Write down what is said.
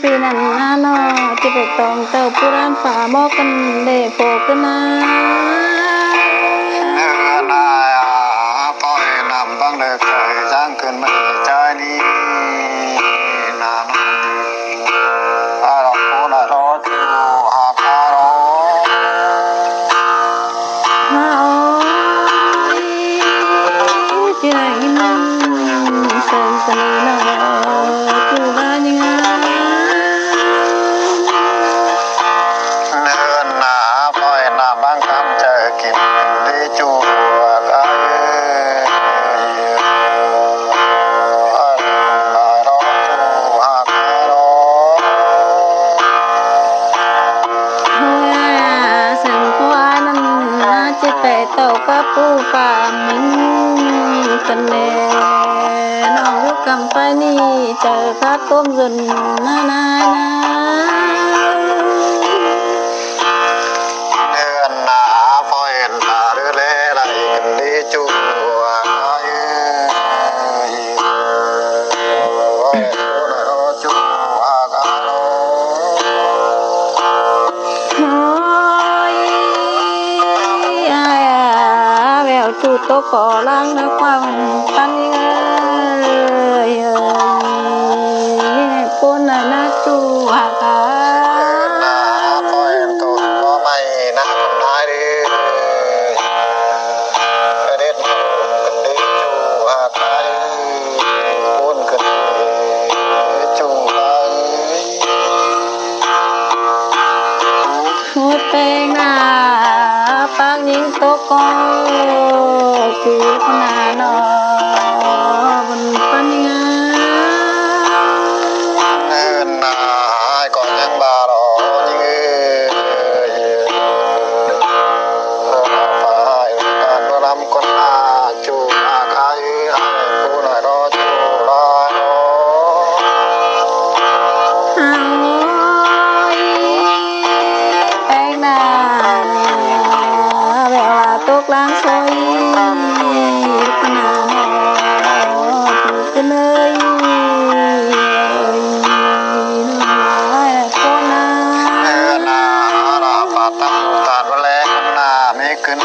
ปีนั้นนาเนาะจะไปตองเต้าปุรานฝาหม้อกันเด้โฟกันนะเนื้อนายปล่อยนำบังเด็กเคยจ้างขึ้นมาใจนี้นานาอาเราคนรอจูหาคารอฮาโอ้ยใจนั้นเส้นกันนะจูบ้านยังไงเนื้อหนาปล่อยนำบังคำเจอกินดีจูกันไปเต่ากับปูป่ามิงกันแน่น้องยุกำไฟนี่เจอข้าต้มจนนานานาเดือนหนาพอเห็นตาเรือเล่ไหลกันดีจูจูโตก่อล้างนะความตั้งยังไงปนนะจูหากานาพอเห็นตัวก็ไม่น่าทำได้ดิเด็ดกันดีจูหากาปนกันจูหากหัวเตงนาปางยิงโตก่อกูขนาดนอบนปัญญาเนินนาก่อนยังบาหรอยิงการรำคนอาจูอาคายให้ผู้นายรอจูรอแป้งนาเวลาตกล้างซอยขนาดกันเลยก็นาเนินนาราปาตั้งตาดวันแรกนาไม่ขึ้น